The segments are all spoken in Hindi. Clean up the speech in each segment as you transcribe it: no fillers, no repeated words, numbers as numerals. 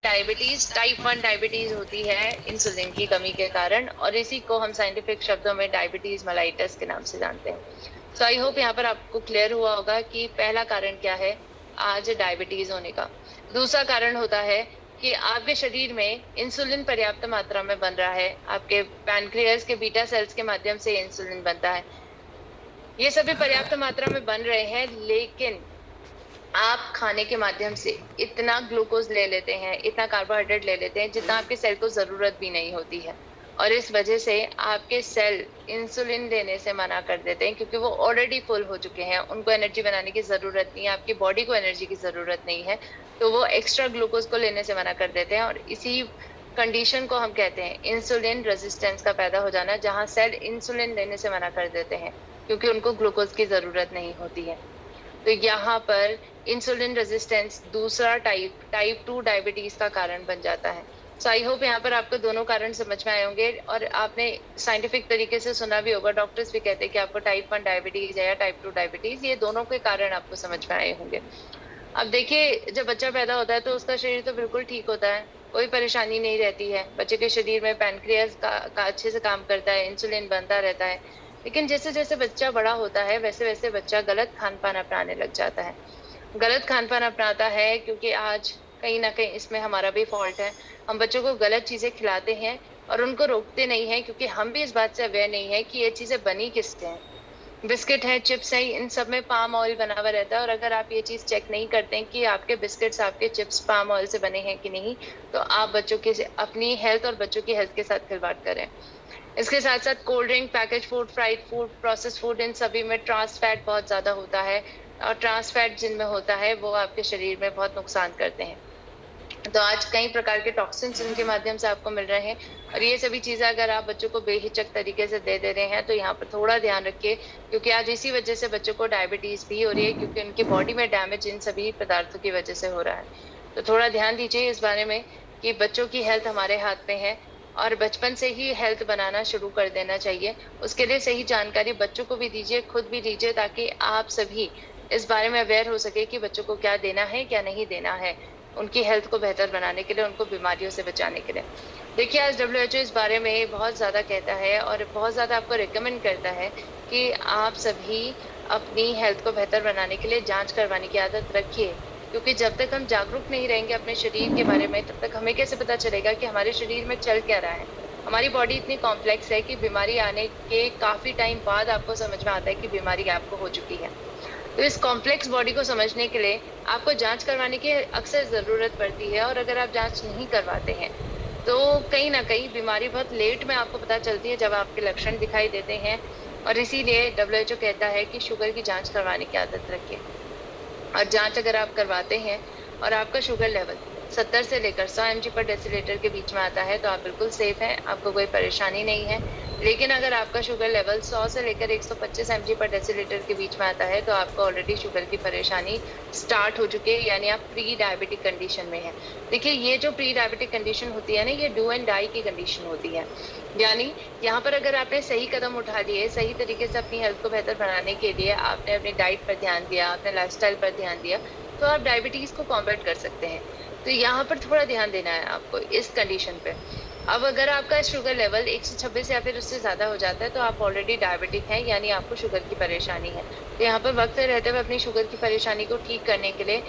डायबिटीज टाइप 1 डायबिटीज होती है इंसुलिन की कमी के कारण, और इसी को हम साइंटिफिक शब्दों में डायबिटीज मेलाइटस के नाम से जानते हैं। सो आई होप यहाँ पर आपको क्लियर हुआ होगा कि पहला कारण क्या है आज डायबिटीज होने का। दूसरा कारण होता है कि आपके शरीर में इंसुलिन पर्याप्त मात्रा में बन रहा है, आपके पैनक्रियास के बीटा सेल्स के माध्यम से इंसुलिन बनता है। ये सभी पर्याप्त मात्रा में बन रहे हैं, लेकिन आप खाने के माध्यम से इतना ग्लूकोज ले लेते हैं, इतना कार्बोहाइड्रेट ले लेते हैं जितना आपके सेल को जरूरत भी नहीं होती है, और इस वजह से आपके सेल इंसुलिन देने से मना कर देते हैं, क्योंकि वो ऑलरेडी फुल हो चुके हैं, उनको एनर्जी बनाने की जरूरत नहीं है, आपकी बॉडी को एनर्जी की जरूरत नहीं है, तो वो एक्स्ट्रा ग्लूकोज को लेने से मना कर देते हैं। और इसी कंडीशन को हम कहते हैं इंसुलिन रेजिस्टेंस का पैदा हो जाना, जहां सेल इंसुलिन लेने से मना कर देते हैं क्योंकि उनको ग्लूकोज की जरूरत नहीं होती है। तो यहाँ पर इंसुलिन रेजिस्टेंस दूसरा टाइप 2 डायबिटीज का कारण बन जाता है। सो आई होप यहाँ पर आपको दोनों कारण समझ में आए होंगे, और आपने साइंटिफिक तरीके से सुना भी होगा, डॉक्टर्स भी कहते हैं कि आपको टाइप 1 डायबिटीज है या टाइप 2 डायबिटीज, ये दोनों के कारण आपको समझ में आए होंगे। अब देखिए, जब बच्चा पैदा होता है तो उसका शरीर तो बिल्कुल ठीक होता है, कोई परेशानी नहीं रहती है, बच्चे के शरीर में पैनक्रियास का अच्छे से काम करता है, इंसुलिन बनता रहता है। लेकिन जैसे जैसे बच्चा बड़ा होता है वैसे वैसे बच्चा गलत खान पान अपनाने लग जाता है। गलत खान पान अपनाता है क्योंकि आज कहीं ना कहीं इसमें हमारा भी फॉल्ट है। हम बच्चों को गलत चीजें खिलाते हैं और उनको रोकते नहीं है, क्योंकि हम भी इस बात से अवेयर नहीं है कि ये चीजें बनी किससे हैं। बिस्किट है, चिप्स है, इन सब में पाम ऑयल बना हुआ रहता है, और अगर आप ये चीज चेक नहीं करते हैं कि आपके बिस्किट्स, आपके चिप्स पाम ऑयल से बने हैं कि नहीं, तो आप बच्चों के अपनी हेल्थ और बच्चों की हेल्थ के साथ खिलवाड़ करें। इसके साथ साथ cold drink, package food, fried food, process food, इन सभी में ट्रांस फैट बहुत ज्यादा होता है, और ट्रांस फैट जिनमें होता है वो आपके शरीर में बहुत नुकसान करते हैं। तो आज कई प्रकार के टॉक्सिन्स इनके माध्यम से आपको मिल रहे हैं, और ये सभी चीजें अगर आप बच्चों को बेहिचक तरीके से दे रहे हैं तो यहाँ पर थोड़ा ध्यान रखिए, क्योंकि आज इसी वजह से बच्चों को डायबिटीज भी हो रही है, क्योंकि उनकी बॉडी में डैमेज इन सभी पदार्थों की वजह से हो रहा है। तो थोड़ा ध्यान दीजिए इस बारे में कि बच्चों की हेल्थ हमारे हाथ में है, और बचपन से ही हेल्थ बनाना शुरू कर देना चाहिए। उसके लिए सही जानकारी बच्चों को भी दीजिए, खुद भी दीजिए, ताकि आप सभी इस बारे में अवेयर हो सके कि बच्चों को क्या देना है क्या नहीं देना है, उनकी हेल्थ को बेहतर बनाने के लिए, उनको बीमारियों से बचाने के लिए। देखिए, आज WHO इस बारे में बहुत ज्यादा कहता है और बहुत ज्यादा आपको रिकमेंड करता है कि आप सभी अपनी हेल्थ को बेहतर बनाने के लिए जांच करवाने की आदत रखिए, क्योंकि जब तक हम जागरूक नहीं रहेंगे अपने शरीर के बारे में, तब तक हमें कैसे पता चलेगा कि हमारे शरीर में चल क्या रहा है। हमारी बॉडी इतनी कॉम्प्लेक्स है कि बीमारी आने के काफी टाइम बाद आपको समझ में आता है कि बीमारी आपको हो चुकी है। तो इस कॉम्प्लेक्स बॉडी को समझने के लिए आपको जांच करवाने की अक्सर जरूरत पड़ती है, और अगर आप जांच नहीं करवाते हैं तो कहीं ना कहीं बीमारी बहुत लेट में आपको पता चलती है, जब आपके लक्षण दिखाई देते हैं। और इसीलिए WHO कहता है कि शुगर की जांच करवाने की आदत रखिए, और जांच अगर आप करवाते हैं और आपका शुगर लेवल 70 से लेकर 100 mg पर डेसीलीटर के बीच में आता है तो आप बिल्कुल सेफ हैं, आपको कोई परेशानी नहीं है। लेकिन अगर आपका शुगर लेवल 100 से लेकर 125 mg पर डेसीलीटर के बीच में आता है तो आपको ऑलरेडी शुगर की परेशानी स्टार्ट हो चुकी है, यानी आप प्री डायबिटिक कंडीशन में है। देखिए, ये जो प्री डायबिटिक कंडीशन होती है ना, ये डू एंड डाई की कंडीशन होती है। यानी यहाँ पर अगर आपने सही कदम उठा लिए, सही तरीके से अपनी हेल्थ को बेहतर बनाने के लिए आपने अपनी डाइट पर ध्यान दिया, अपने लाइफस्टाइल पर ध्यान दिया, तो आप डायबिटीज को कॉम्बैट कर सकते हैं। तो यहाँ पर थोड़ा ध्यान देना है आपको इस कंडीशन पे। अब अगर आपका शुगर लेवल 126 या फिर उससे ज्यादा हो जाता है तो आप ऑलरेडी डायबिटिक हैं, यानी आपको शुगर की परेशानी है। तो यहाँ पर वक्त रहते हुए अपनी शुगर की परेशानी को ठीक करने के लिए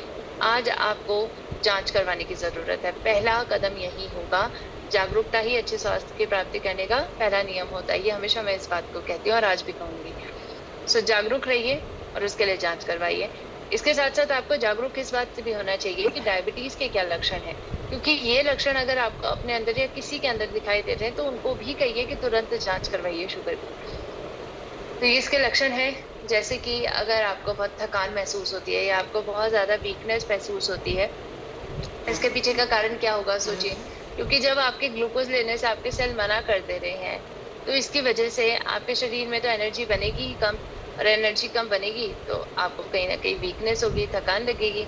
आज आपको जांच करवाने की जरूरत है। पहला कदम यही होगा, जागरूकता ही अच्छे स्वास्थ्य की प्राप्ति करने का पहला नियम होता है। ये हमेशा मैं इस बात को कहती हूँ और आज भी कहूंगी। सो जागरूक रहिए और उसके लिए जांच करवाइए। इसके साथ साथ आपको जागरूक इस बात से भी होना चाहिए कि डायबिटीज के क्या लक्षण हैं, क्योंकि ये लक्षण अगर आपको अपने अंदर या किसी के अंदर दिखाई दे रहे हैं तो उनको भी कहिए कि तुरंत जांच करवाइए शुगर की। तो इसके लक्षण है जैसे कि अगर आपको बहुत थकान महसूस होती है या आपको बहुत ज्यादा वीकनेस महसूस होती है, इसके पीछे का कारण क्या होगा सोचिए। क्योंकि जब आपके ग्लूकोज लेने से आपके सेल मना कर दे रहे हैं तो इसकी वजह से आपके शरीर में तो एनर्जी बनेगी ही कम, और एनर्जी कम बनेगी तो आपको कहीं ना कहीं वीकनेस होगी, थकान लगेगी,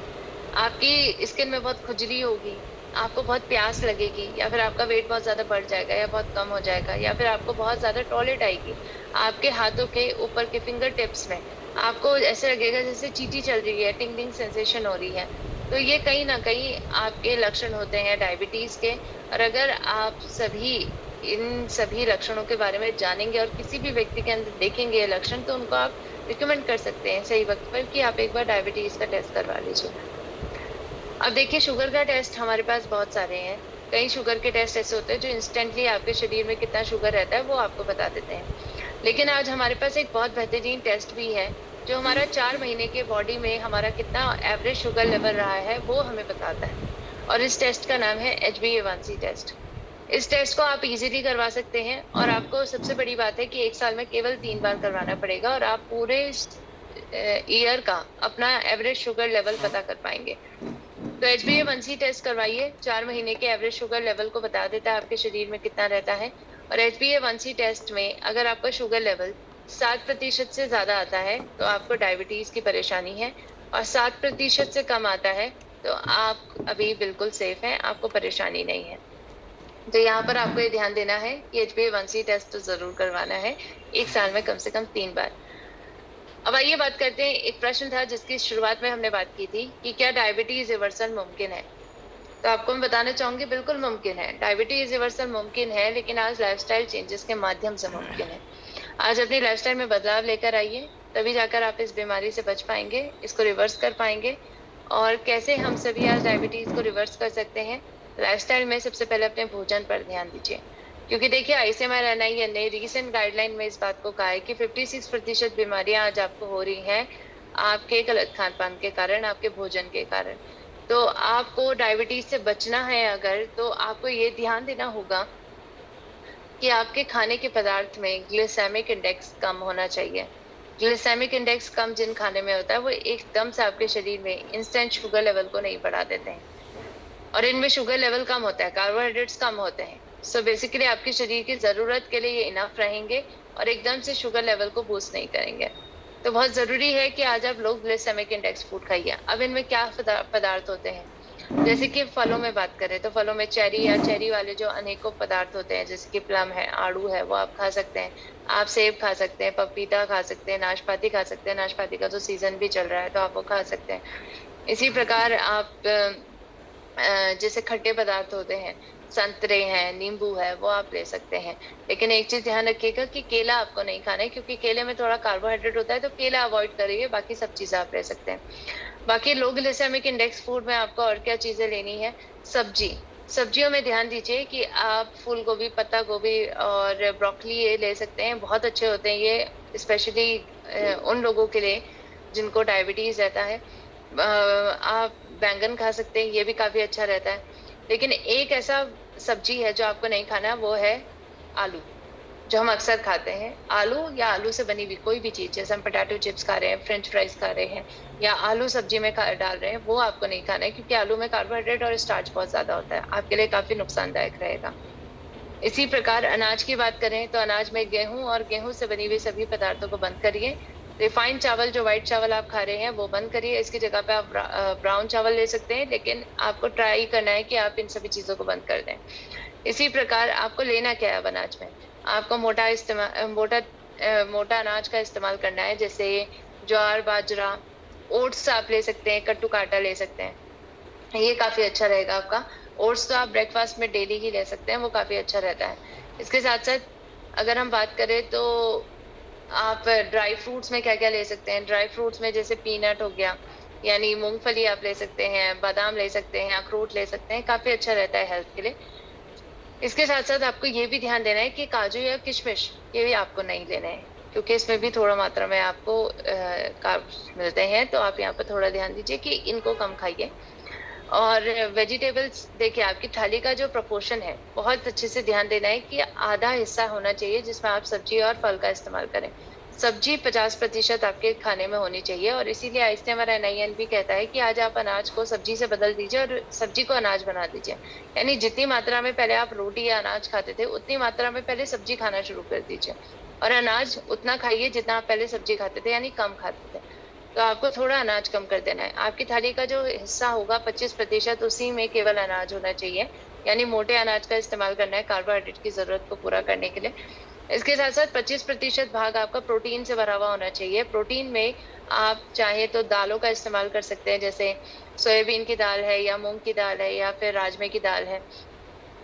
आपकी स्किन में बहुत खुजली होगी, आपको बहुत प्यास लगेगी, या फिर आपका वेट बहुत ज्यादा बढ़ जाएगा या बहुत कम हो जाएगा, या फिर आपको बहुत ज्यादा टॉयलेट आएगी। आपके हाथों के ऊपर के फिंगर टिप्स में आपको ऐसे लगेगा जैसे चींटी चल रही है, टिंगलिंग सेंसेशन हो रही है। तो ये कहीं ना कहीं आपके लक्षण होते हैं डायबिटीज के। और अगर आप सभी इन सभी लक्षणों के बारे में जानेंगे और किसी भी व्यक्ति के अंदर देखेंगे ये लक्षण, तो उनको आप रिकमेंड कर सकते हैं सही वक्त पर कि आप एक बार डायबिटीज का टेस्ट करवा लीजिए। अब देखिए, शुगर का टेस्ट हमारे पास बहुत सारे हैं। कई शुगर के टेस्ट ऐसे होते हैं जो इंस्टेंटली आपके शरीर में कितना शुगर रहता है वो आपको बता देते हैं। लेकिन आज हमारे पास एक बहुत बेहतरीन टेस्ट भी है जो हमारा 4 महीने के बॉडी में हमारा कितना एवरेज शुगर लेवल रहा है वो हमें बताता है। और इस टेस्ट का नाम है HbA1c टेस्ट। इस टेस्ट को आप इजीली करवा सकते हैं और आपको सबसे बड़ी बात है कि 1 साल में केवल 3 बार करवाना पड़ेगा और आप पूरे ईयर का अपना एवरेज शुगर लेवल पता कर पाएंगे। तो HbA1c टेस्ट करवाइए, 4 महीने के एवरेज शुगर लेवल को बता देता है आपके शरीर में कितना रहता है। और HbA1c टेस्ट में अगर आपका शुगर लेवल 7% से ज्यादा आता है तो आपको डायबिटीज की परेशानी है, और 7% से कम आता है तो आप अभी बिल्कुल सेफ हैं, आपको परेशानी नहीं है। तो यहाँ पर आपको ये ध्यान देना है कि HbA1c टेस्ट तो जरूर करवाना है 1 साल में कम से कम 3 बार। अब आइए बात करते हैं, एक प्रश्न था जिसकी शुरुआत में हमने बात की थी कि क्या डायबिटीज रिवर्सल मुमकिन है। तो आपको मैं बताना चाहूंगी बिल्कुल मुमकिन है, डायबिटीज रिवर्सल मुमकिन है, लेकिन आज लाइफस्टाइल चेंजेस के माध्यम से मुमकिन है। आज अपनी लाइफस्टाइल में बदलाव लेकर आइए, तभी जाकर आप इस बीमारी से बच पाएंगे, इसको रिवर्स कर पाएंगे। और कैसे हम सभी आज डायबिटीज को रिवर्स कर सकते हैं? लाइफस्टाइल में सबसे पहले अपने भोजन पर ध्यान दीजिए, क्योंकि देखिए ICMR-NIN ने रिसेंट गाइडलाइन में इस बात को कहा है कि 56% बीमारियां आज आपको हो रही हैं आपके गलत खान पान के कारण, आपके भोजन के कारण। तो आपको डायबिटीज से बचना है अगर, तो आपको ये ध्यान देना होगा कि आपके खाने के पदार्थ में ग्लिसेमिक इंडेक्स कम होना चाहिए। ग्लिसेमिक इंडेक्स कम जिन खाने में होता है वो एकदम से आपके शरीर में इंस्टेंट शुगर लेवल को नहीं बढ़ा देते हैं, और इनमें शुगर लेवल कम होता है, कार्बोहाइड्रेट्स कम होते हैं। सो बेसिकली आपके शरीर की जरूरत के लिए ये इनफ रहेंगे और एकदम से शुगर लेवल को बूस्ट नहीं करेंगे। तो बहुत जरूरी है कि आज आप लोग ग्लिसेमिक इंडेक्स फूड खाइए। अब इनमें क्या पदार्थ होते हैं, जैसे कि फलों में बात करें तो फलों में चेरी या चेरी वाले जो अनेकों पदार्थ होते हैं, जैसे कि प्लम है, आड़ू है, वो आप खा सकते हैं। आप सेब खा सकते हैं, पपीता खा सकते हैं, नाशपाती खा सकते हैं, नाशपाती का तो सीजन भी चल रहा है तो आप वो खा सकते हैं। इसी प्रकार आप जैसे खट्टे पदार्थ होते हैं, संतरे हैं, नींबू है, वो आप ले सकते हैं। लेकिन एक चीज ध्यान रखिएगा कि केला आपको नहीं खाना है, क्योंकि केले में थोड़ा कार्बोहाइड्रेट होता है, तो केला अवॉइड करिए, बाकी सब चीजें आप ले सकते हैं। बाकी लो ग्लिसेमिक इंडेक्स फूड में आपको और क्या चीजें लेनी है? सब्जियों में ध्यान दीजिए कि आप फूल गोभी, पत्ता गोभी और ब्रोकली ये ले सकते हैं, बहुत अच्छे होते हैं ये, स्पेशली उन लोगों के लिए जिनको डायबिटीज रहता है। आप बैंगन खा सकते हैं, ये भी काफी अच्छा रहता है। लेकिन एक ऐसा सब्जी है जो आपको नहीं खाना, वो है आलू, जो हम अक्सर खाते हैं। आलू या आलू से बनी हुई कोई भी चीज, जैसे हम पोटैटो चिप्स खा रहे हैं, फ्रेंच फ्राइज खा रहे हैं, या आलू सब्जी में डाल रहे हैं, वो आपको नहीं खाना है, क्योंकि आलू में कार्बोहाइड्रेट और स्टार्च बहुत ज्यादा होता है, आपके लिए काफी नुकसानदायक रहेगा। इसी प्रकार अनाज की बात करें तो अनाज में गेहूं और गेहूं से बनी हुई सभी पदार्थों को बंद करिए। रिफाइंड चावल, जो व्हाइट चावल आप खा रहे हैं, वो बंद करिए। इसकी जगह पे आप ब्राउन चावल ले सकते हैं, लेकिन आपको ट्राई करना है कि आप इन सभी चीजों को बंद कर दें। इसी प्रकार आपको लेना क्या है अनाज में? आपको मोटा अनाज का इस्तेमाल करना है, जैसे ज्वार, बाजरा, ओट्स आप ले सकते हैं, कट्टू का आटा ले सकते हैं, ये काफी अच्छा रहेगा आपका। ओट्स तो आप ब्रेकफास्ट में डेली ही ले सकते हैं, वो काफी अच्छा रहता है। इसके साथ साथ अगर हम बात करें तो आप ड्राई फ्रूट्स में क्या क्या ले सकते हैं? ड्राई फ्रूट्स में जैसे पीनट हो गया, यानी मूंगफली आप ले सकते हैं, बादाम ले सकते हैं, अखरोट ले सकते हैं, काफी अच्छा रहता है हेल्थ के लिए। इसके साथ साथ आपको ये भी ध्यान देना है कि काजू या किशमिश ये भी आपको नहीं लेने हैं, क्योंकि इसमें भी थोड़ा मात्रा में आपको कार्ब्स मिलते हैं, तो आप यहाँ पर थोड़ा ध्यान दीजिए कि इनको कम खाइए। और वेजिटेबल्स, देखिए आपकी थाली का जो प्रोपोर्शन है, बहुत अच्छे से ध्यान देना है कि आधा हिस्सा होना चाहिए जिसमें आप सब्जी और फल का इस्तेमाल करें। सब्जी 50% आपके खाने में होनी चाहिए, और इसीलिए ICMR-NIN भी कहता है कि आज आप अनाज को सब्जी से बदल दीजिए और सब्जी को अनाज बना दीजिए। यानी जितनी मात्रा में पहले आप रोटी या अनाज खाते थे, उतनी मात्रा में पहले सब्जी खाना शुरू कर दीजिए, और अनाज उतना खाइए जितना आप पहले सब्जी खाते थे, यानी कम खाते थे। तो आपको थोड़ा अनाज कम कर देना है। आपकी थाली का जो हिस्सा होगा 25%, उसी में केवल अनाज होना चाहिए, यानी मोटे अनाज का इस्तेमाल करना है कार्बोहाइड्रेट की जरूरत को पूरा करने के लिए। इसके साथ साथ 25% भाग आपका प्रोटीन से भरा हुआ होना चाहिए। प्रोटीन में आप चाहे तो दालों का इस्तेमाल कर सकते हैं, जैसे सोयाबीन की दाल है या मूंग की दाल है या फिर राजमे की दाल है।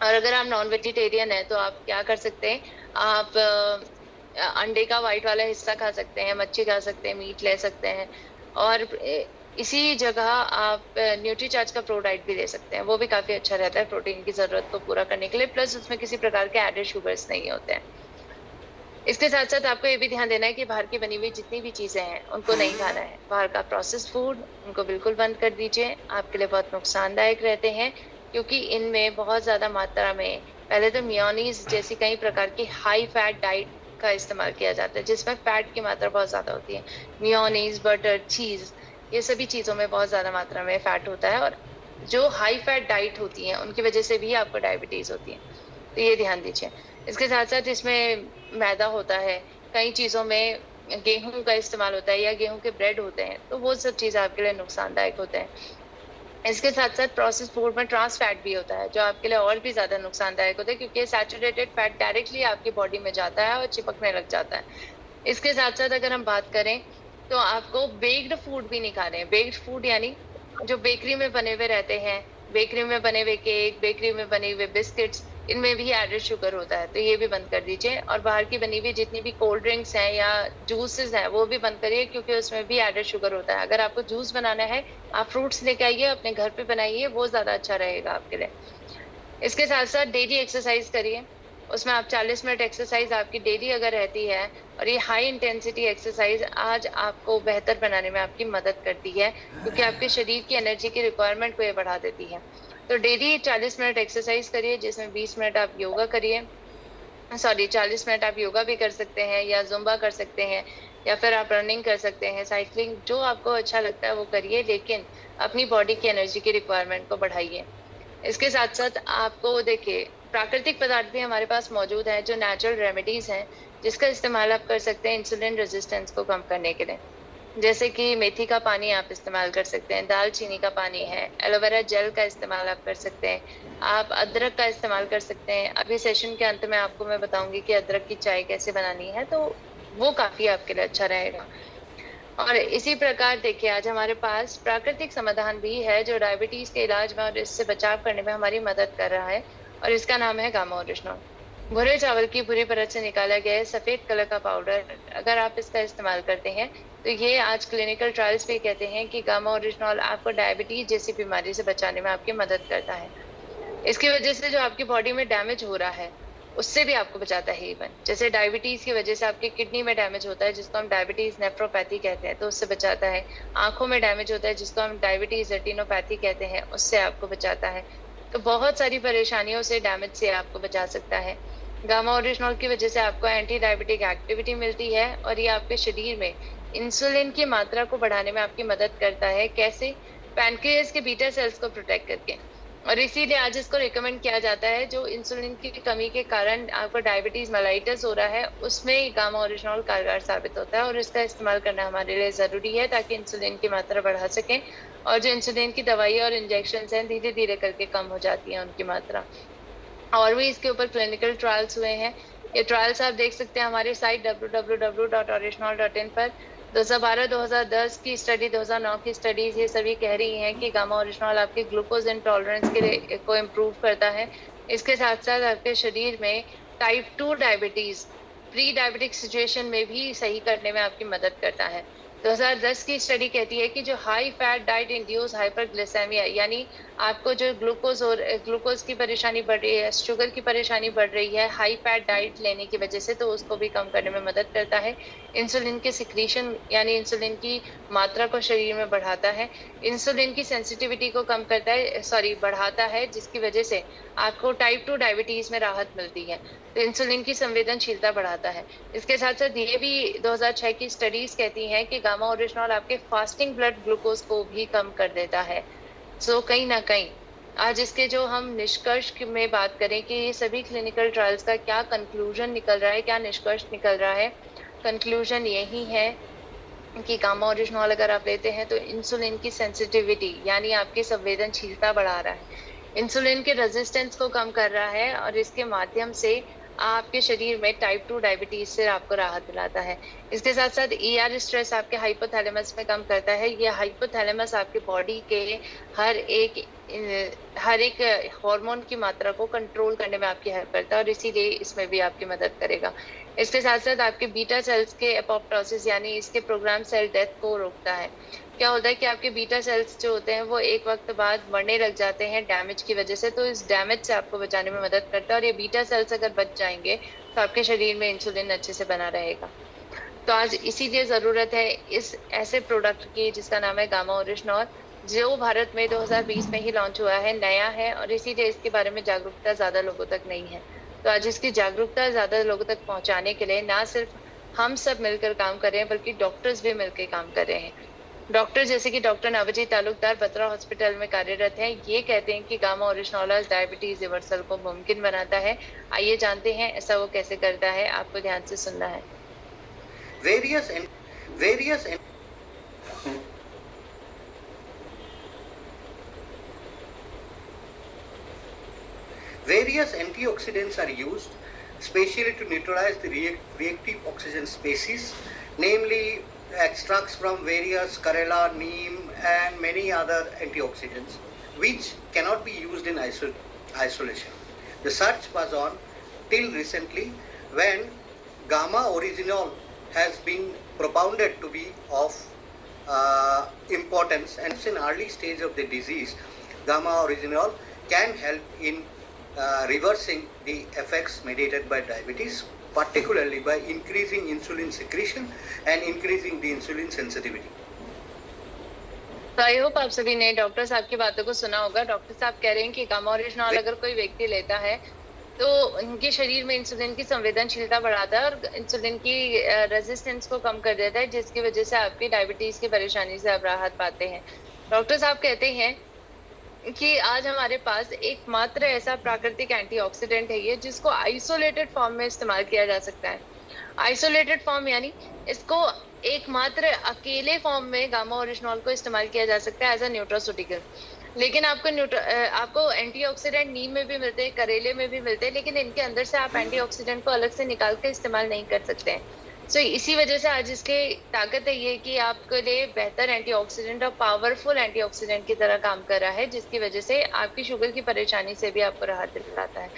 और अगर आप नॉन वेजिटेरियन है तो आप क्या कर सकते हैं, आप अंडे का व्हाइट वाला हिस्सा खा सकते हैं, मच्छी खा सकते हैं, मीट ले सकते हैं। और इसी जगह आप न्यूट्रीचार्ज का प्रो डाइट भी ले सकते हैं, वो भी काफी अच्छा रहता है प्रोटीन की जरूरत को पूरा करने के लिए, प्लस उसमें किसी प्रकार के एडेड शुगर्स नहीं होते हैं। इसके साथ साथ आपको ये भी ध्यान देना है कि बाहर की बनी हुई जितनी भी चीजें हैं उनको नहीं खाना है। बाहर का प्रोसेस फूड उनको बिल्कुल बंद कर दीजिए, आपके लिए बहुत नुकसानदायक रहते हैं, क्योंकि इनमें बहुत ज्यादा मात्रा में पहले तो मेयोनीज जैसी कई प्रकार की हाई फैट डाइट का इस्तेमाल किया जाता है, जिसमें फैट की मात्रा बहुत ज्यादा होती है। मेयोनीज, बटर, चीज, ये सभी चीजों में बहुत ज्यादा मात्रा में फैट होता है, और जो हाई फैट डाइट होती है उनकी वजह से भी आपको डायबिटीज होती है, तो ये ध्यान दीजिए। इसके साथ साथ इसमें मैदा होता है, कई चीजों में गेहूं का इस्तेमाल होता है या गेहूं के ब्रेड होते हैं, तो वो सब चीज आपके लिए नुकसानदायक होते हैं। इसके साथ साथ प्रोसेस फूड में ट्रांस फैट भी होता है, जो आपके लिए और भी ज्यादा नुकसानदायक होता है, क्योंकि सैचुरेटेड फैट डायरेक्टली आपकी बॉडी में जाता है और चिपकने लग जाता है। इसके साथ साथ अगर हम बात करें तो आपको बेक्ड फूड भी नहीं खाने हैं। बेक्ड फूड यानी जो बेकरी में बने हुए रहते हैं, बेकरी में बने हुए केक, बेकरी में बने हुए बिस्किट्स, इनमें भी एडेड शुगर होता है, तो ये भी बंद कर दीजिए। और बाहर की बनी हुई जितनी भी कोल्ड ड्रिंक्स हैं या जूसेस हैं वो भी बंद करिए, क्योंकि उसमें भी एडेड शुगर होता है। अगर आपको जूस बनाना है, आप फ्रूट्स लेके आइए, अपने घर पे बनाइए, वो ज्यादा अच्छा रहेगा आपके लिए। इसके साथ साथ डेली एक्सरसाइज करिए, उसमें आप 40 मिनट एक्सरसाइज आपकी डेली अगर रहती है, और ये हाई इंटेंसिटी एक्सरसाइज आज आपको बेहतर बनाने में आपकी मदद करती है, क्योंकि आपके शरीर की एनर्जी की रिक्वायरमेंट को ये बढ़ा देती है। तो डेली 40 मिनट एक्सरसाइज करिए, जिसमें 20 मिनट आप योगा करिए, 40 मिनट आप योगा भी कर सकते हैं या जुम्बा कर सकते हैं, या फिर आप रनिंग कर सकते हैं, साइकिलिंग, जो आपको अच्छा लगता है वो करिए, लेकिन अपनी बॉडी की एनर्जी की रिक्वायरमेंट को बढ़ाइए। इसके साथ साथ आपको देखिए, प्राकृतिक पदार्थ भी हमारे पास मौजूद हैं, जो नेचुरल रेमेडीज हैं, जिसका इस्तेमाल आप कर सकते हैं इंसुलिन रेजिस्टेंस को कम करने के लिए। जैसे कि मेथी का पानी आप इस्तेमाल कर सकते हैं, दालचीनी का पानी है, एलोवेरा जेल का इस्तेमाल आप कर सकते हैं, आप अदरक का इस्तेमाल कर सकते हैं। अभी सेशन के अंत में आपको मैं बताऊंगी कि अदरक की चाय कैसे बनानी है, तो वो काफी आपके लिए अच्छा रहेगा। और इसी प्रकार देखिए, आज हमारे पास प्राकृतिक समाधान भी है जो डायबिटीज के इलाज में और इससे बचाव करने में हमारी मदद कर रहा है, और इसका नाम है गामा ओरिजिनल। भुरे चावल की भूरी परत से निकाला गया सफेद कलर का पाउडर, अगर आप इसका इस्तेमाल करते हैं तो ये आज क्लिनिकल ट्रायल्स भी कहते हैं कि गामा ओरिजिनल आपको डायबिटीज जैसी बीमारी से बचाने में आपकी मदद करता है। इसकी वजह से जो आपकी बॉडी में डैमेज हो रहा है उससे भी आपको बचाता है। इवन जैसे डायबिटीज की वजह से आपकी किडनी में डैमेज होता है, जिसको हम डायबिटीज नेफ्रोपैथी कहते हैं, तो उससे बचाता है। आंखों में डैमेज होता है, जिसको हम डायबिटीज रेटिनोपैथी कहते हैं, उससे आपको बचाता है। तो बहुत सारी परेशानियों से, डैमेज से आपको बचा सकता है। गामा ओरिजिनल की वजह से आपको एंटी डायबिटिक एक्टिविटी मिलती है, और ये आपके शरीर में इंसुलिन की मात्रा को बढ़ाने में आपकी मदद करता है। कैसे? पैनक्रियास के बीटा सेल्स को प्रोटेक्ट करके। और इसीलिए आज इसको रिकमेंड किया जाता है, जो इंसुलिन की कमी के कारण आपको डायबिटीज मेलाइटस हो रहा है, उसमें गामा ओरिजिनल कारगर साबित होता है, और इसका इस्तेमाल करना हमारे लिए जरूरी है, ताकि इंसुलिन की मात्रा बढ़ा सकें। और जो इंसुलिन की दवाई और इंजेक्शन हैं, धीरे धीरे करके कम हो जाती है उनकी मात्रा। और भी इसके ऊपर क्लिनिकल ट्रायल्स हुए हैं, ये ट्रायल्स आप देख सकते हैं हमारी साइट www.original.in पर। 2012-2010 की स्टडी, 2009 की स्टडीज, ये सभी कह रही हैं कि गामा ओरिजिनल आपके ग्लूकोज इंटॉलरेंस के को इम्प्रूव करता है। इसके साथ साथ आपके शरीर में type 2 diabetes, pre diabetic situation में भी सही करने में आपकी मदद करता है। 2010 की स्टडी कहती है कि जो हाई फैट डाइट इंड्यूस हाइपरग्लिसेमिया, यानी आपको जो ग्लूकोज की परेशानी बढ़ रही है, शुगर की परेशानी बढ़ रही है हाई फैट डाइट लेने की वजह से, तो उसको भी कम करने में मदद करता है। इंसुलिन के सिक्रीशन यानी इंसुलिन की मात्रा को शरीर में बढ़ाता है। इंसुलिन की सेंसिटिविटी को कम करता है, बढ़ाता है, जिसकी वजह से आपको टाइप 2 डायबिटीज में राहत मिलती है। तो इंसुलिन की संवेदनशीलता बढ़ाता है। इसके साथ साथ ये भी 2006 की स्टडीज कहती हैं कि गामा ओरिजिनल आपके फास्टिंग ब्लड ग्लूकोज को भी कम कर देता है। सो कहीं ना कहीं आज इसके जो हम निष्कर्ष में बात करें कि ये सभी क्लिनिकल ट्रायल्स का क्या कंक्लूजन निकल रहा है, क्या निष्कर्ष निकल रहा है, कंक्लूजन यही है कि गामा ओरिजिनल अगर आप लेते हैं तो इंसुलिन की सेंसिटिविटी यानी आपकी संवेदनशीलता बढ़ा रहा है, इंसुलिन के रेजिस्टेंस को कम कर रहा है, और इसके माध्यम से आपके शरीर में टाइप 2 डायबिटीज से आपको राहत दिलाता है। इसके साथ साथ ER स्ट्रेस आपके हाइपोथैलेमस में कम करता है। ये हाइपोथैलेमस आपके बॉडी के हर एक हर एक हार्मोन की मात्रा को कंट्रोल करने में आपकी हेल्प करता है और इसीलिए इसमें भी आपकी मदद करेगा। इसके साथ साथ आपके बीटा सेल्स के एपोप्टोसिस यानी इसके प्रोग्राम सेल डेथ को रोकता है। क्या होता है कि आपके बीटा सेल्स जो होते हैं वो एक वक्त बाद मरने लग जाते हैं डैमेज की वजह से, तो इस डैमेज से आपको बचाने में मदद करता है और ये बीटा सेल्स अगर बच जाएंगे तो आपके शरीर में इंसुलिन अच्छे से बना रहेगा। तो आज इसीलिए जरूरत है इस ऐसे प्रोडक्ट की जिसका नाम है गामा ओरिजिनॉल, जो भारत में 2020 में ही लॉन्च हुआ है, नया है और इसीलिए इसके बारे में जागरूकता ज्यादा लोगों तक नहीं है। तो आज इसकी जागरूकता ज्यादा लोगों तक पहुंचाने के लिए ना सिर्फ हम सब मिलकर काम कर रहे हैं बल्कि डॉक्टर्स भी मिलकर काम कर रहे हैं। डॉक्टर जैसे कि डॉक्टर नवजीत तालुकदार बत्रा हॉस्पिटल में कार्यरत हैं, ये कहते हैं कि गामा ओरिजिनॉल डायबिटीज रिवर्सल को मुमकिन बनाता है। आइए जानते हैं ऐसा वो कैसे करता है, आपको ध्यान से सुनना है। Various antioxidants are used specially to neutralize the reactive oxygen species, namely extracts from various Karela, neem and many other antioxidants which cannot be used in isolation. The search was on till recently when gamma originol has been propounded to be of importance, and in early stage of the disease gamma originol can help in reversing the effects mediated by diabetes, particularly by increasing insulin secretion and increasing the insulin sensitivity. तो आई होप आप सभी ने डॉक्टर साहब की बातों को सुना होगा। डॉक्टर साहब कह रहे हैं कि गामा ओरिजिनॉल अगर कोई व्यक्ति लेता है तो उनके शरीर में इंसुलिन की संवेदनशीलता बढ़ाता है और इंसुलिन की रेजिस्टेंस को कम कर देता है, जिसकी वजह से आपकी डायबिटीज की परेशानी से आप राहत पाते हैं। डॉक्टर साहब कहते हैं कि आज हमारे पास एकमात्र ऐसा प्राकृतिक एंटीऑक्सीडेंट है ये जिसको आइसोलेटेड फॉर्म में इस्तेमाल किया जा सकता है। आइसोलेटेड फॉर्म यानी इसको एकमात्र अकेले फॉर्म में गामा ओरिजिनॉल को इस्तेमाल किया जा सकता है एज अ न्यूट्रास्यूटिकल। लेकिन आपको एंटीऑक्सीडेंट नीम में भी मिलते हैं, करेले में भी मिलते हैं, लेकिन इनके अंदर से आप एंटीऑक्सीडेंट को अलग से निकाल कर इस्तेमाल नहीं कर सकते हैं। तो इसी वजह से आज इसके ताकत है ये कि आपके लिए बेहतर एंटीऑक्सीडेंट और पावरफुल एंटीऑक्सीडेंट की तरह काम कर रहा है, जिसकी वजह से आपकी शुगर की परेशानी से भी आपको राहत दिलाता है।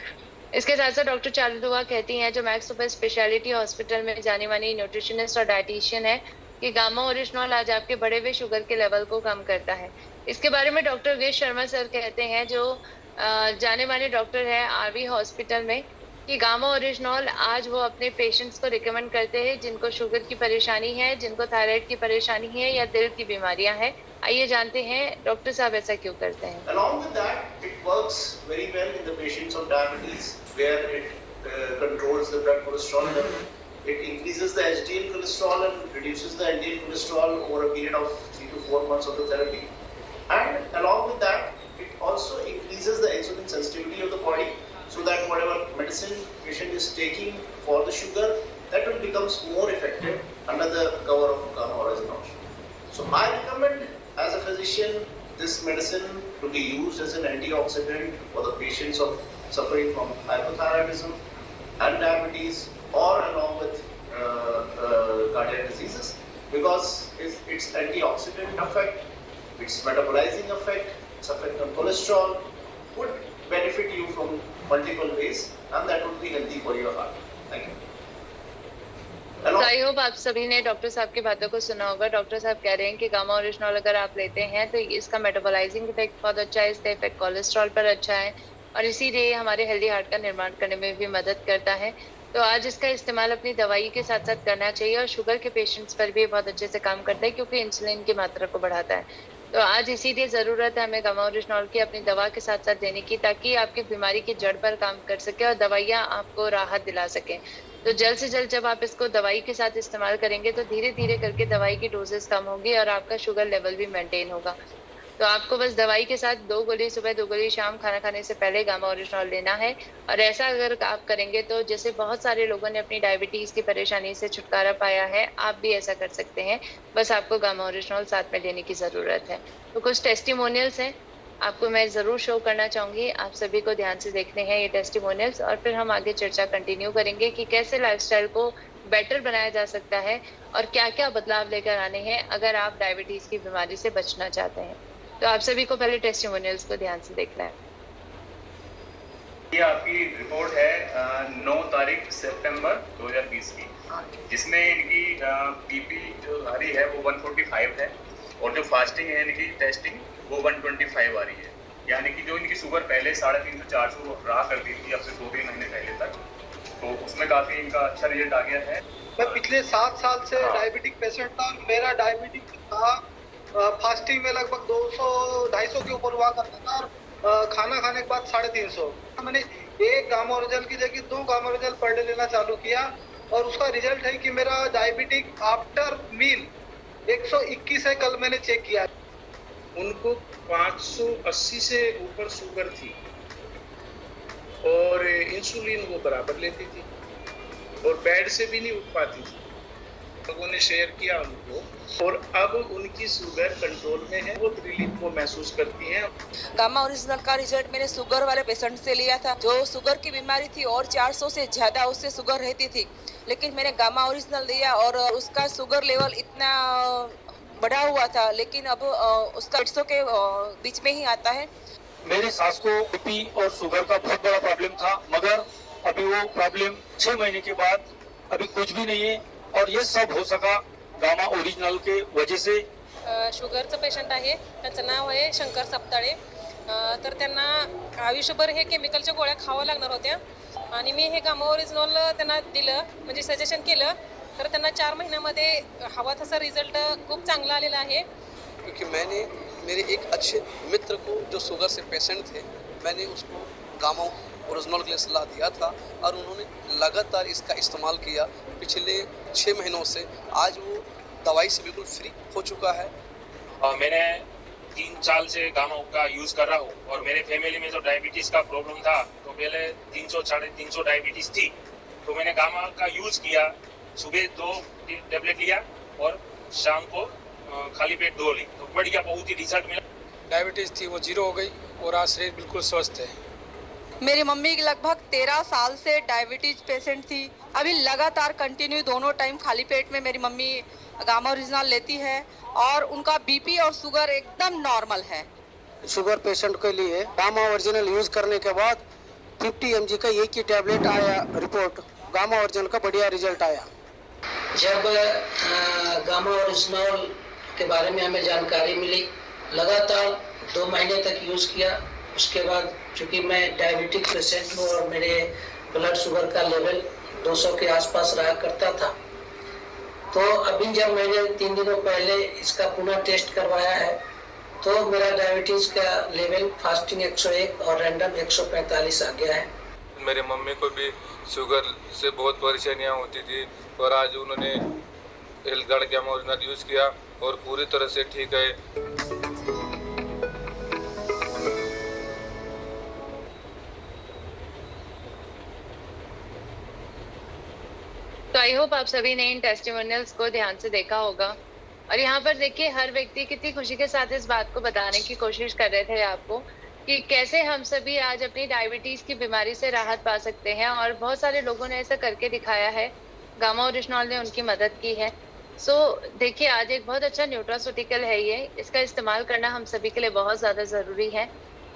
इसके साथ साथ डॉक्टर चारू दुआ कहती हैं, जो मैक्स सुपर स्पेशलिटी हॉस्पिटल में जानी मानी न्यूट्रिशनिस्ट और डाइटिशियन है, कि गामा ओरिजिनॉल आज आपके बढ़े हुए शुगर के लेवल को कम करता है। इसके बारे में डॉक्टर वे शर्मा सर कहते हैं, जो जाने माने डॉक्टर है RV हॉस्पिटल में, कि गामा ओरिजिनॉल आज वो अपने पेशेंट्स को रिकमेंड करते हैं जिनको शुगर की परेशानी है, जिनको थायराइड की परेशानी है या दिल की बीमारियां हैं। आइए जानते हैं डॉक्टर साहब ऐसा क्यों करते हैं। Along with that, it works very well in the patients of diabetes, where it controls the blood cholesterol level. It increases the HDL cholesterol and reduces the LDL cholesterol over a period of 3 to 4 months of the therapy. And along with that, it also increases the insulin sensitivity of the body, so that whatever medicine patient is taking for the sugar, that will becomes more effective under the cover of gamma oryzanol. So I recommend as a physician this medicine to be used as an antioxidant for the patients of suffering from hypothyroidism and diabetes, or along with cardiac diseases, because its antioxidant effect, its metabolizing effect, its effect on cholesterol would benefit you from multiple ways, and that would be healthy for your heart. Thank you. I hope आप सभी ने डॉक्टर साहब की बातों को सुना होगा। डॉक्टर साहब कह रहे हैं कि गामा ओरिजिनॉल अगर आप लेते हैं तो इसका मेटाबोलाइजिंग इफेक्ट बहुत अच्छा है, इसका इफेक्ट कोलेस्ट्रॉल पर अच्छा है और इसीलिए हमारे हेल्दी हार्ट का निर्माण करने में भी मदद करता है। तो आज इसका इस्तेमाल अपनी दवाई के साथ साथ करना चाहिए और शुगर के पेशेंट्स पर भी बहुत अच्छे से काम करता है, क्योंकि इंसुलिन की मात्रा को बढ़ाता है। तो आज इसीलिए जरूरत है हमें गामा ओरिजिनॉल की अपनी दवा के साथ साथ देने की, ताकि आपकी बीमारी की जड़ पर काम कर सके और दवाइयाँ आपको राहत दिला सकें। तो जल्द से जल्द जब आप इसको दवाई के साथ इस्तेमाल करेंगे तो धीरे धीरे करके दवाई की डोजेस कम होगी और आपका शुगर लेवल भी मेंटेन होगा। तो आपको बस दवाई के साथ 2 गोली सुबह, 2 गोली शाम, खाना खाने से पहले गामा ओरिजिनॉल लेना है। और ऐसा अगर आप करेंगे तो जैसे बहुत सारे लोगों ने अपनी डायबिटीज की परेशानी से छुटकारा पाया है, आप भी ऐसा कर सकते हैं। बस आपको गामा ओरिजिनॉल साथ में लेने की जरूरत है। तो कुछ टेस्टिमोनियल्स हैं, आपको मैं जरूर शो करना चाहूंगी। आप सभी को ध्यान से देखने हैं ये टेस्टिमोनियल्स, और फिर हम आगे चर्चा कंटिन्यू करेंगे कि कैसे लाइफस्टाइल को बेटर बनाया जा सकता है और क्या क्या बदलाव लेकर आने हैं अगर आप डायबिटीज की बीमारी से बचना चाहते हैं। तो आप सभी को पहले टेस्टिमोनियल्स को ध्यान से देखना है। ये आपकी रिपोर्ट है 9 तारीख सितंबर 2020 की, जिसमें इनकी बीपी जो आ रही है वो 145 है और जो फास्टिंग है इनकी टेस्टिंग वो 125 आ रही है। यानी कि जो इनकी शुगर पहले 350-400 रहा करती थी अब से 2-3 महीने पहले तक, तो उसमें काफ़ी इनका अच्छा रिजल्ट आ गया है। मैं पिछले 7 साल से डायबिटिक पेशेंट था और मेरा डायबिटिक था फास्टिंग में लगभग 200-250 के ऊपर हुआ करता था और खाना खाने के बाद 350। मैंने 1 गामाओरिजिनल की जगह 2 गामाओरिजिनल पर डे लेना चालू किया और उसका रिजल्ट है कि मेरा डायबिटिक आफ्टर मील 121 है। कल मैंने चेक किया, उनको 580 से ऊपर शुगर थी और इंसुलिन वो बराबर लेती थी और बेड से भी नहीं उठ पाती थी। लोगों ने शेयर किया उनको और अब उनकी शुगर कंट्रोल में है, वो रिलीफ को महसूस करती हैं। गामा ओरिजिनल का रिजल्ट मैंने शुगर वाले पेशेंट से लिया था जो शुगर की बीमारी थी और 400 से ज्यादा उससे शुगर रहती थी, लेकिन मैंने गामा ओरिजिनल दिया और उसका शुगर लेवल इतना बढ़ा हुआ था, लेकिन अब उसका 150 के बीच में ही आता है। मेरे सास को बीपी और शुगर का बहुत बड़ा प्रॉब्लम था, मगर अभी वो प्रॉब्लम 6 महीने के बाद अभी कुछ भी नहीं है और ये सब हो सका गामा ओरिजिनल के वजह से। शुगरचं पेशंट आहे, त्यांचं नाव आहे शंकर सपताळे। तर त्यांना आयुष्यभर हे केमिकलच्या गोळ्या खाव्या लागणार होत्या आणि मी हे गामा ओरिजिनल त्यांना दिलं, म्हणजे सजेशन केलं, तर त्यांना 4 महिन्यामध्ये हवा तसा रिझल्ट खूप चांगला आलेला आहे। क्योंकि मैंने मेरे एक अच्छे मित्र को जो शुगर से पेशेंट थे, मैंने उसको गामा ओरिजिनल के लिए सलाह दिया था और उन्होंने लगातार इसका इस्तेमाल किया पिछले 6 महीनों से। आज वो दवाई से बिल्कुल फ्री हो चुका है। मैंने 3 साल से गामा का यूज़ कर रहा हूँ और मेरे फैमिली में जो डायबिटीज़ का प्रॉब्लम था तो पहले 300-350 डायबिटीज़ थी, तो मैंने गामा का यूज़ किया। सुबह 2 टेबलेट लिया और शाम को खाली पेट 2 ली, तो बढ़िया बहुत ही रिजल्ट मिला। डायबिटीज़ थी वो 0 हो गई और आज शरीर बिल्कुल स्वस्थ है। मेरी मम्मी लगभग 13 साल से डायबिटीज पेशेंट थी, अभी लगातार कंटिन्यू दोनों टाइम खाली पेट में मेरी मम्मी गामा ओरिजिनल लेती है और उनका बीपी और शुगर एकदम नॉर्मल है। शुगर पेशेंट के लिए गामा ओरिजिनल यूज करने के बाद 50 mg का एक ही टैबलेट आया, रिपोर्ट गामा ओरिजिनल का बढ़िया रिजल्ट आया। जब गामा ओरिजिनल के बारे में हमें जानकारी मिली, लगातार 2 महीने तक यूज किया। उसके बाद चूंकि मैं डायबिटिक पेशेंट हूँ और मेरे ब्लड शुगर का लेवल 200 के आसपास रहा करता था, तो अभी जब मैंने 3 दिनों पहले इसका पुनः टेस्ट करवाया है तो मेरा डायबिटीज का लेवल फास्टिंग 101 और रैंडम 145 आ गया है। मेरे मम्मी को भी शुगर से बहुत परेशानियाँ होती थी और आज उन्होंने health guard gamma original use किया और पूरी तरह से ठीक है। तो आई होप आप सभी ने इन टेस्टिमोनियल्स को ध्यान से देखा होगा और यहाँ पर देखिए हर व्यक्ति कितनी खुशी के साथ इस बात को बताने की कोशिश कर रहे थे आपको कि कैसे हम सभी आज अपनी डायबिटीज की बीमारी से राहत पा सकते हैं, और बहुत सारे लोगों ने ऐसा करके दिखाया है। गामा ओरिजिनल ने उनकी मदद की है। सो देखिए आज एक बहुत अच्छा न्यूट्रास्यूटिकल है ये, इसका इस्तेमाल करना हम सभी के लिए बहुत ज्यादा जरूरी है,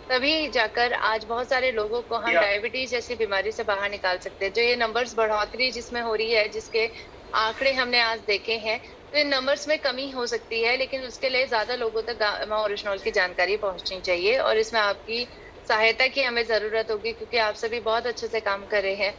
तभी जाकर आज बहुत सारे लोगों को हम डायबिटीज जैसी बीमारी से बाहर निकाल सकते हैं। जो ये नंबर्स बढ़ोतरी जिसमें हो रही है, जिसके आंकड़े हमने आज देखे हैं, तो इन नंबर्स में कमी हो सकती है, लेकिन उसके लिए ज्यादा लोगों तक गामा ओरिजिनल की जानकारी पहुंचनी चाहिए और इसमें आपकी सहायता की हमें जरूरत होगी, क्योंकि आप सभी बहुत अच्छे से काम कर रहे हैं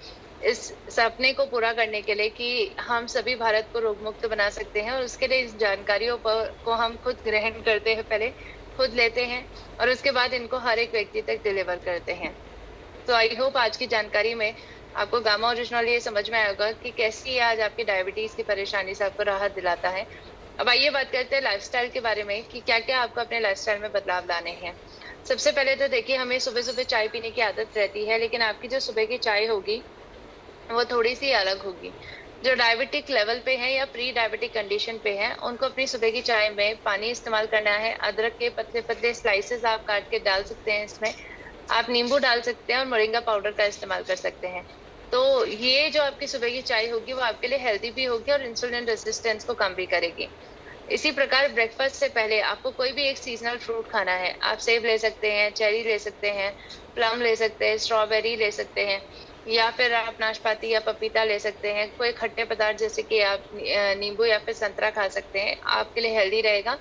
इस सपने को पूरा करने के लिए कि हम सभी भारत को रोग मुक्त बना सकते हैं। और उसके लिए इस जानकारियों को हम खुद ग्रहण करते हैं, पहले खुद लेते हैं और उसके बाद इनको हर एक व्यक्ति तक डिलीवर करते हैं। तो आई होप आज की जानकारी में आपको गामा ओरिजिनल ये समझ में आएगा कि कैसी आज आपकी डायबिटीज की परेशानी से आपको राहत दिलाता है। अब आइए बात करते हैं लाइफस्टाइल के बारे में कि क्या क्या आपको अपने लाइफस्टाइल में बदलाव लाने हैं। सबसे पहले तो देखिए हमें सुबह सुबह चाय पीने की आदत रहती है, लेकिन आपकी जो सुबह की चाय होगी वो थोड़ी सी अलग होगी। जो डायबिटिक लेवल पे है या प्री डायबिटिक कंडीशन पे है, उनको अपनी सुबह की चाय में पानी इस्तेमाल करना है। अदरक के पतले पतले स्लाइसेस आप काट के डाल सकते हैं इसमें। आप नींबू डाल सकते हैं और मोरिंगा पाउडर का इस्तेमाल कर सकते हैं। तो ये जो आपकी सुबह की चाय होगी वो आपके लिए हेल्दी भी होगी और इंसुलिन रेजिस्टेंस को कम भी करेगी। इसी प्रकार ब्रेकफास्ट से पहले आपको कोई भी एक सीजनल फ्रूट खाना है। आप सेब ले सकते हैं, चेरी ले सकते हैं, प्लम ले सकते हैं, स्ट्रॉबेरी ले सकते हैं, या फिर आप नाशपाती या पपीता ले सकते हैं। कोई खट्टे पदार्थ जैसे कि आप नींबू या फिर संतरा खा सकते हैं, आपके लिए हेल्दी रहेगा।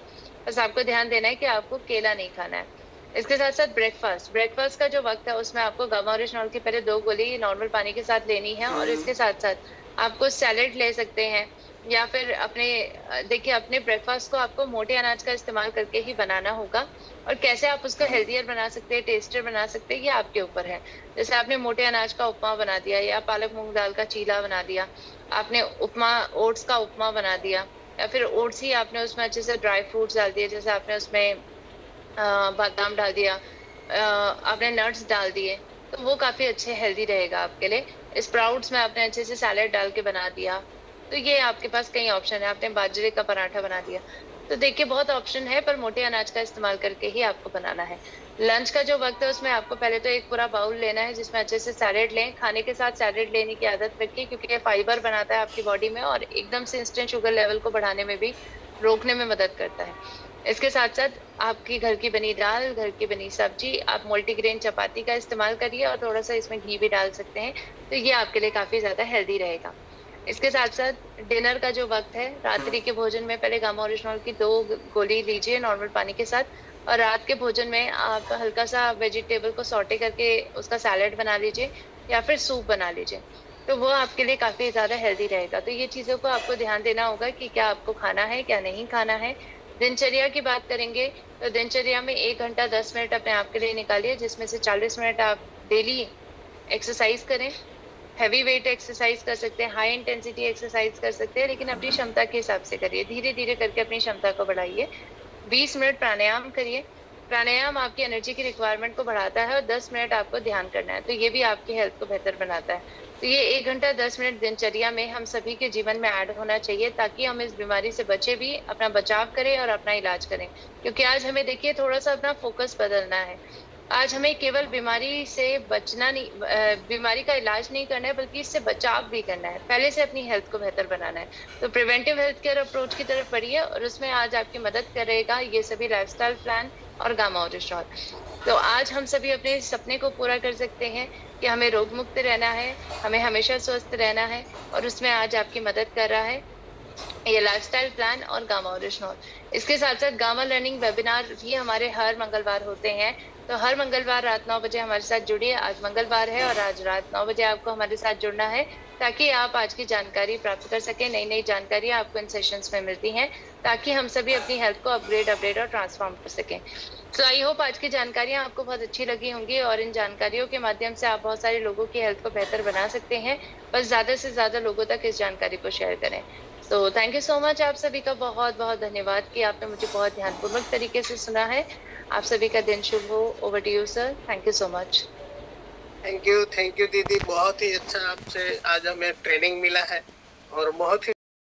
बस आपको ध्यान देना है कि आपको केला नहीं खाना है। इसके साथ साथ ब्रेकफास्ट का जो वक्त है उसमें आपको गामा ओरिजिनल की पहले 2 गोली नॉर्मल पानी के साथ लेनी है, और इसके साथ साथ आपको सैलेड ले सकते हैं, या फिर अपने ब्रेकफास्ट को आपको मोटे अनाज का इस्तेमाल करके ही बनाना होगा। और कैसे आप उसको हेल्दियर बना सकते हैं, टेस्टियर बना सकते हैं, ये आपके ऊपर है। जैसे आपने मोटे अनाज का उपमा बना दिया, या पालक मूंग दाल का चीला बना दिया, आपने ओट्स का उपमा बना दिया, या फिर ओट्स ही आपने उसमें अच्छे से ड्राई फ्रूट्स डाल दिए, जैसे आपने उसमें बादाम डाल दिया, आपने नट्स डाल दिए, तो वो काफ़ी अच्छे हेल्दी रहेगा आपके लिए। स्प्राउट्स में आपने अच्छे से सैलेड डाल के बना दिया, तो ये आपके पास कई ऑप्शन है। आपने बाजरे का पराठा बना दिया, तो देखिए बहुत ऑप्शन है, पर मोटे अनाज का इस्तेमाल करके ही आपको बनाना है। लंच का जो वक्त है उसमें आपको पहले तो एक पूरा बाउल लेना है जिसमें अच्छे से सैलेड लें। खाने के साथ सैलेड लेने की आदत रखिए, क्योंकि ये फाइबर बनाता है आपकी बॉडी में और एकदम से इंस्टेंट शुगर लेवल को बढ़ाने में भी रोकने में मदद करता है। इसके साथ साथ आपकी घर की बनी दाल, घर की बनी सब्जी, आप मल्टीग्रेन चपाती का इस्तेमाल करिए और थोड़ा सा इसमें घी भी डाल सकते हैं, तो ये आपके लिए काफ़ी ज़्यादा हेल्दी रहेगा। इसके साथ साथ डिनर का जो वक्त है, रात्रि के भोजन में पहले गामा ओरिजिनल की 2 गोली लीजिए नॉर्मल पानी के साथ, और रात के भोजन में आप हल्का सा वेजिटेबल को सॉटे करके उसका सैलेड बना लीजिए या फिर सूप बना लीजिए, तो वो आपके लिए काफ़ी ज़्यादा हेल्दी रहेगा। तो ये चीज़ों को आपको ध्यान देना होगा कि क्या आपको खाना है, क्या नहीं खाना है। दिनचर्या की बात करेंगे तो दिनचर्या में 1 घंटा 10 मिनट अपने आप के लिए निकालिए, जिसमें से 40 मिनट आप डेली एक्सरसाइज करें। हैवी वेट एक्सरसाइज कर सकते हैं, हाई इंटेंसिटी एक्सरसाइज कर सकते हैं, लेकिन अपनी क्षमता के हिसाब से करिए। धीरे धीरे करके अपनी क्षमता को बढ़ाइए। 20 मिनट प्राणायाम करिए। प्राणायाम आपकी एनर्जी की रिक्वायरमेंट को बढ़ाता है और 10 मिनट आपको ध्यान करना है, तो ये भी आपकी हेल्थ को बेहतर बनाता है। तो ये 1 घंटा 10 मिनट दिनचर्या में हम सभी के जीवन में ऐड होना चाहिए, ताकि हम इस बीमारी से बचे भी, अपना बचाव करें और अपना इलाज करें। क्योंकि आज हमें देखिए थोड़ा सा अपना फोकस बदलना है। आज हमें केवल बीमारी से बचना नहीं, बीमारी का इलाज नहीं करना है, बल्कि इससे बचाव भी करना है। पहले से अपनी हेल्थ को बेहतर बनाना है। तो प्रिवेंटिव हेल्थ केयर अप्रोच की तरफ बढ़िए, और उसमें आज आपकी मदद करेगा ये सभी लाइफस्टाइल प्लान और गामा ओरिजिनल। तो आज हम सभी अपने सपने को पूरा कर सकते हैं कि हमें रोग मुक्त रहना है, हमें हमेशा स्वस्थ रहना है, और उसमें आज आपकी मदद कर रहा है ये लाइफस्टाइल प्लान और गामा ओरिजिनल। इसके साथ साथ गामा लर्निंग वेबिनार भी हमारे हर मंगलवार होते हैं, तो हर मंगलवार रात 9 बजे हमारे साथ जुड़िए। आज मंगलवार है और आज रात 9 बजे आपको हमारे साथ जुड़ना है, ताकि आप आज की जानकारी प्राप्त कर सकें। नई नई जानकारी आपको इन सेशंस में मिलती हैं, ताकि हम सभी अपनी हेल्थ को अपग्रेड और ट्रांसफॉर्म कर सकें। सो आई होप आज की जानकारियाँ आपको बहुत अच्छी लगी होंगी, और इन जानकारियों के माध्यम से आप बहुत सारे लोगों की हेल्थ को बेहतर बना सकते हैं। बस ज़्यादा से ज़्यादा लोगों तक इस जानकारी को शेयर करें। तो थैंक यू सो मच। आप सभी का बहुत बहुत धन्यवाद कि आपने मुझे बहुत ध्यानपूर्वक तरीके से सुना है। आप सभी का दिन शुभ हो। Over to you sir. Thank you so much. Thank you दीदी, बहुत ही अच्छा आपसे आज हमें ट्रेनिंग मिला है और बहुत ही